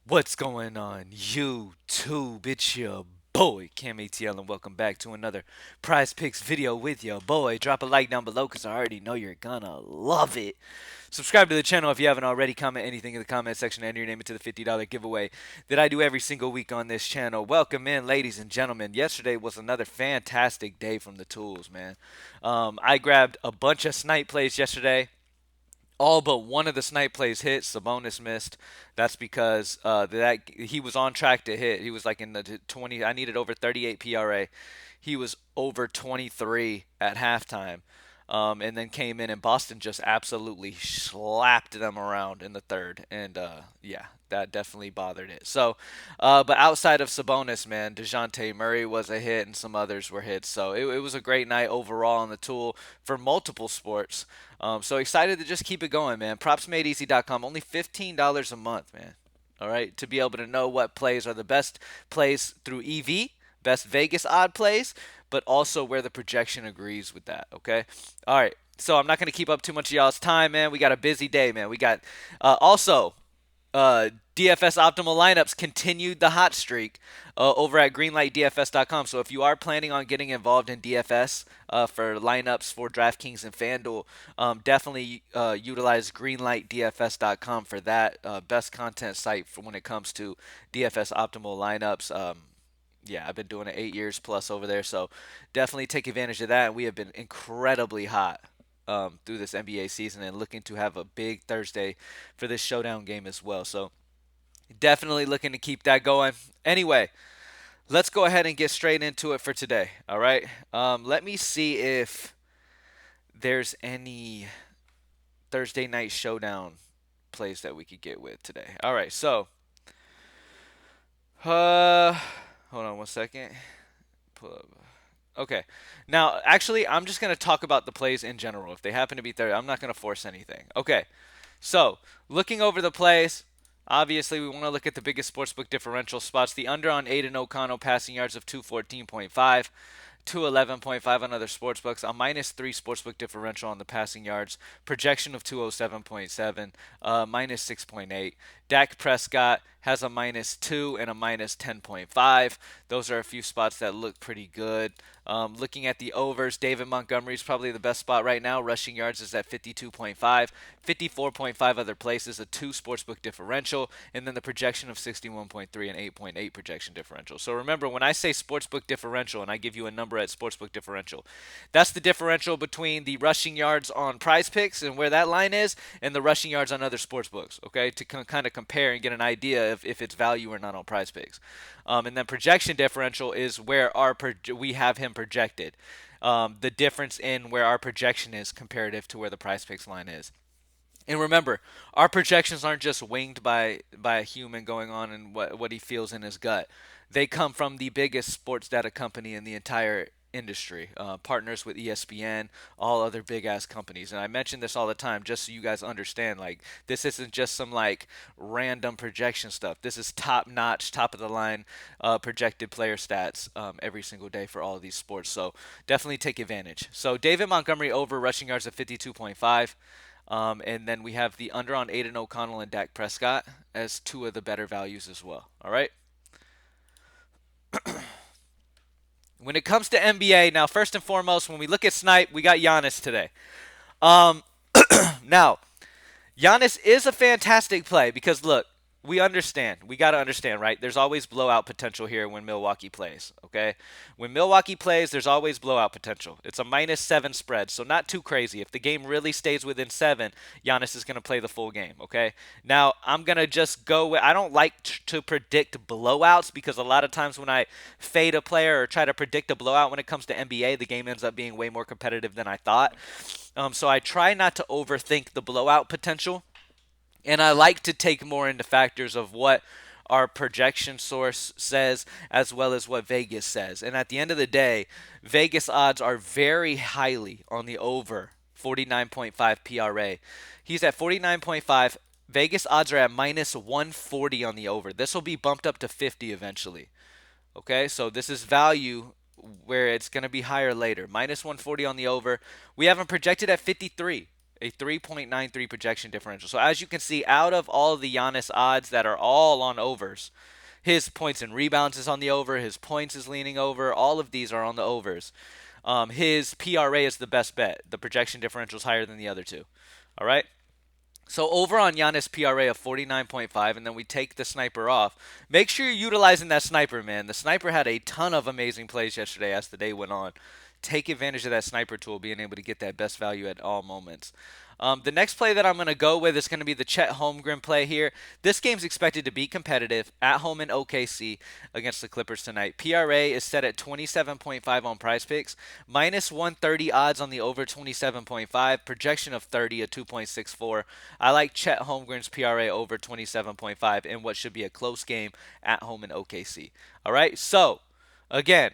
What's going on, YouTube? It's your boy, Cam ATL, and welcome back to another Prize Picks video with your boy. Drop a like down below because I already know you're gonna love it. Subscribe to the channel if you haven't already. Comment anything in the comment section. Enter your name into the $50 giveaway that I do every single week on this channel. Welcome in, ladies and gentlemen. Yesterday was another fantastic day from the tools, man. I grabbed a bunch of snipe plays yesterday. All but one of the snipe plays hit. Sabonis missed. That's because that he was on track to hit. He was like in the 20. I needed over 38 PRA. He was over 23 at halftime, and then came in and Boston just absolutely slapped them around in the third. And yeah, that definitely bothered it. So, but outside of Sabonis, man, Dejounte Murray was a hit and some others were hits. So it was a great night overall on the tool for multiple sports. So excited to just keep it going, man. PropsMadeEasy.com, only $15 a month, man. All right, to be able to know what plays are the best plays through EV, best Vegas odd plays, but also where the projection agrees with that. Okay, all right. So I'm not going to keep up too much of y'all's time, man. We got a busy day, man. We got also DFS optimal lineups continued the hot streak over at greenlightdfs.com. So if you are planning on getting involved in DFS for lineups for DraftKings and FanDuel, definitely utilize greenlightdfs.com for that best content site for when it comes to DFS optimal lineups. Yeah, I've been doing it 8 years plus over there, so definitely take advantage of that. And we have been incredibly hot through this NBA season and looking to have a big Thursday for this showdown game as well. So definitely looking to keep that going. Anyway, let's go ahead and get straight into it for today. All right. Let me see if there's any Thursday night showdown plays that we could get with today. All right. So, uh, hold on one second. Pull up. Okay. Now, actually, I'm just going to talk about the plays in general. If they happen to be there, I'm not going to force anything. Okay. So, looking over the plays, obviously we want to look at the biggest sportsbook differential spots. The under on Aiden O'Connell passing yards of 214.5. 211.5 on other sportsbooks, a -3 sportsbook differential on the passing yards, projection of 207.7, -6.8. Dak Prescott has a -2 and a -10.5. Those are a few spots that look pretty good. Looking at the overs, David Montgomery is probably the best spot right now. Rushing yards is at 52.5, 54.5 other places, a 2 sportsbook differential, and then the projection of 61.3 and 8.8 projection differential. So remember, when I say sportsbook differential and I give you a number at sportsbook differential, that's the differential between the rushing yards on Prizepicks and where that line is, and the rushing yards on other sportsbooks. Okay, to kind of compare and get an idea of if it's value or not on Prizepicks. And then projection differential is where we have him projected. The difference in where our projection is comparative to where the Prizepicks line is. And remember, our projections aren't just winged by a human going on and what he feels in his gut. They come from the biggest sports data company in the entire industry, partners with ESPN, all other big ass companies. And I mention this all the time just so you guys understand. Like, this isn't just some like random projection stuff. This is top notch, top of the line projected player stats every single day for all of these sports. So definitely take advantage. So David Montgomery over rushing yards of 52.5. And then we have the under on Aiden O'Connell and Dak Prescott as two of the better values as well. All right. When it comes to NBA, now first and foremost, when we look at snipe, we got Giannis today. Um, now Giannis is a fantastic play because look, we understand. We got to understand, right? There's always blowout potential here when Milwaukee plays, okay? When Milwaukee plays, there's always blowout potential. It's a -7 spread, so not too crazy. If the game really stays within 7, Giannis is going to play the full game, okay? Now, I'm going to just go with I don't like to predict blowouts because a lot of times when I fade a player or try to predict a blowout when it comes to NBA, the game ends up being way more competitive than I thought. So I try not to overthink the blowout potential. And I like to take more into factors of what our projection source says as well as what Vegas says. And at the end of the day, Vegas odds are very highly on the over 49.5 PRA. He's at 49.5. Vegas odds are at -140 on the over. This will be bumped up to 50 eventually. Okay, so this is value where it's going to be higher later. -140 on the over. We have him projected at 53. a 3.93 projection differential. So as you can see, out of all of the Giannis odds that are all on overs, his points and rebounds is on the over. His points is leaning over. All of these are on the overs. His PRA is the best bet. The projection differential is higher than the other two. All right. So over on Giannis PRA of 49.5, and then we take the sniper off. Make sure you're utilizing that sniper, man. The sniper had a ton of amazing plays yesterday as the day went on. Take advantage of that sniper tool, being able to get that best value at all moments. The next play that I'm going to go with is going to be the Chet Holmgren play here. This game's expected to be competitive at home in OKC against the Clippers tonight. PRA is set at 27.5 on Prizepicks, minus 130 odds on the over 27.5, projection of 30 at 2.64. I like Chet Holmgren's PRA over 27.5 in what should be a close game at home in OKC. All right, so again,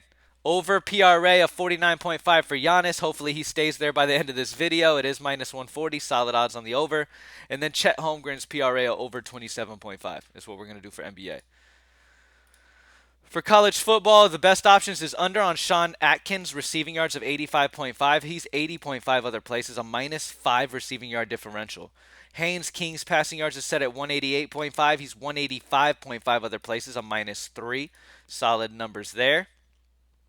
over PRA of 49.5 for Giannis. Hopefully he stays there by the end of this video. It is minus 140. Solid odds on the over. And then Chet Holmgren's PRA over 27.5 is what we're going to do for NBA. For college football, the best options is under on Sean Atkins, receiving yards of 85.5. He's 80.5 other places, a minus 5 receiving yard differential. Haynes King's passing yards is set at 188.5. He's 185.5 other places, a minus 3. Solid numbers there.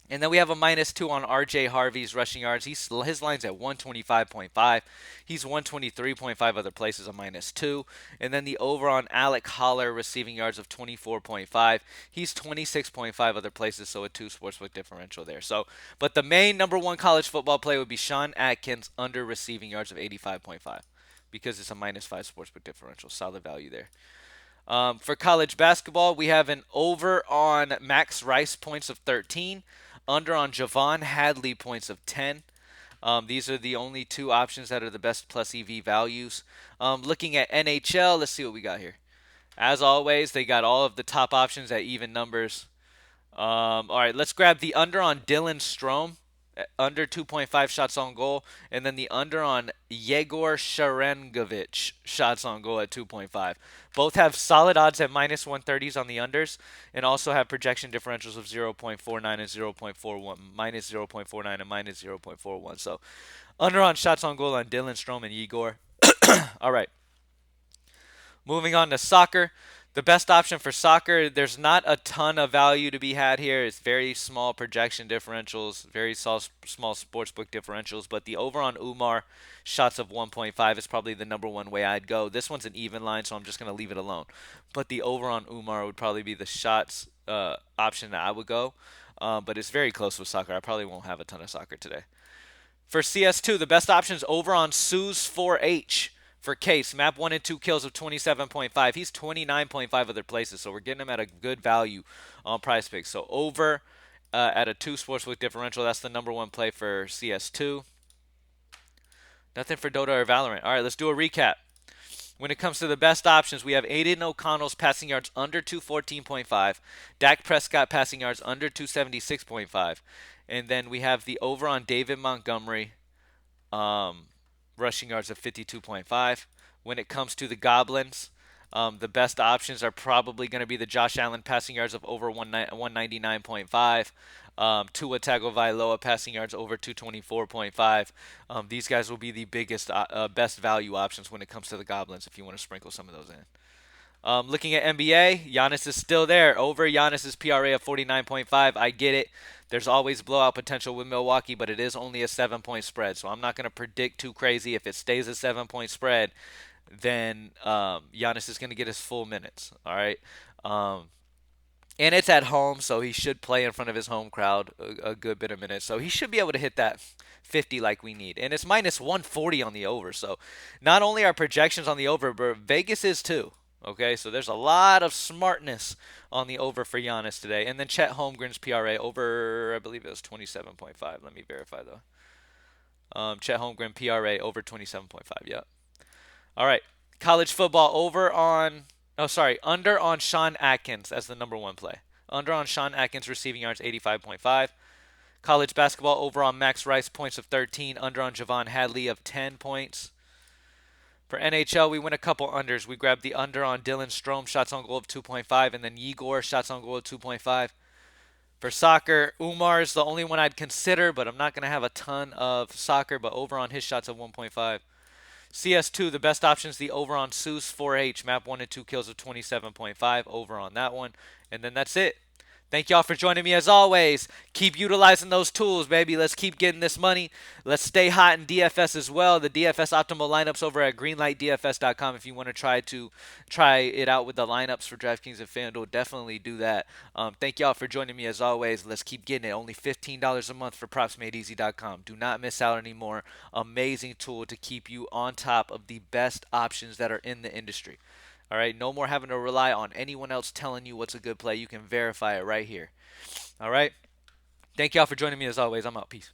And then we have a minus 2 on RJ Harvey's rushing yards. His line's at 125.5. He's 123.5 other places, a minus 2. And then the over on Alec Holler receiving yards of 24.5. He's 26.5 other places, so a 2 sportsbook differential there. So, but the main number one college football play would be Sean Atkins under receiving yards of 85.5 because it's a minus 5 sportsbook differential. Solid value there. For college basketball, we have an over on Max Rice points of 13. Under on Javon Hadley points of 10. These are the only two options that are the best plus EV values. Looking at NHL, let's see what we got here. As always, they got all of the top options at even numbers. All right, let's grab the under on Dylan Strome, under 2.5 shots on goal, and then the under on Yegor Sharangovich shots on goal at 2.5. Both have solid odds at minus 130s on the unders, and also have projection differentials of 0.49 and 0.41, minus 0.49 and minus 0.41. So under on shots on goal on Dylan Strome and Yegor. All right. Moving on to soccer. The best option for soccer, there's not a ton of value to be had here. It's very small projection differentials, very small sportsbook differentials, but the over on Umar shots of 1.5 is probably the number one way I'd go. This one's an even line, so I'm just going to leave it alone. But the over on Umar would probably be the shots option that I would go. But it's very close with soccer. I probably won't have a ton of soccer today. For CS2, the best option is over on Sue's 4H. For Case, map 1 and 2 kills of 27.5. He's 29.5 other places, so we're getting him at a good value on Prizepicks. So over at a 2 sportsbook differential, that's the number one play for CS2. Nothing for Dota or Valorant. All right, let's do a recap. When it comes to the best options, we have Aiden O'Connell's passing yards under 214.5. Dak Prescott passing yards under 276.5. And then we have the over on David Montgomery. Rushing yards of 52.5. When it comes to the Goblins, the best options are probably going to be the Josh Allen passing yards of over 199.5. Tua Tagovailoa passing yards over 224.5. These guys will be the biggest, best value options when it comes to the Goblins if you want to sprinkle some of those in. Looking at NBA, Giannis is still there. Over Giannis's PRA of 49.5. I get it. There's always blowout potential with Milwaukee, but it is only a 7-point spread. So I'm not going to predict too crazy. If it stays a 7-point spread, then Giannis is going to get his full minutes. All right. And it's at home, so he should play in front of his home crowd a good bit of minutes. So he should be able to hit that 50 like we need. And it's minus 140 on the over. So not only are projections on the over, but Vegas is too. Okay, so there's a lot of smartness on the over for Giannis today. And then Chet Holmgren's PRA over, I believe it was 27.5. Let me verify, though. Chet Holmgren PRA over 27.5, yep. All right, college football over on, under on Sean Atkins as the number one play. Under on Sean Atkins receiving yards 85.5. College basketball over on Max Rice points of 13. Under on Javon Hadley of 10 points. For NHL, we went a couple unders. We grabbed the under on Dylan Strome, shots on goal of 2.5, and then Yegor, shots on goal of 2.5. For soccer, Umar is the only one I'd consider, but I'm not going to have a ton of soccer, but over on his shots of 1.5. CS2, the best option is the over on Seuss 4H, map 1 and 2 kills of 27.5, over on that one. And then that's it. Thank y'all for joining me as always. Keep utilizing those tools, baby. Let's keep getting this money. Let's stay hot in DFS as well. The DFS optimal lineups over at greenlightdfs.com. If you want to try it out with the lineups for DraftKings and FanDuel, definitely do that. Thank y'all for joining me as always. Let's keep getting it. Only $15 a month for propsmadeeasy.com. Do not miss out anymore. Amazing tool to keep you on top of the best options that are in the industry. All right, no more having to rely on anyone else telling you what's a good play. You can verify it right here. All right, thank y'all for joining me as always. I'm out. Peace.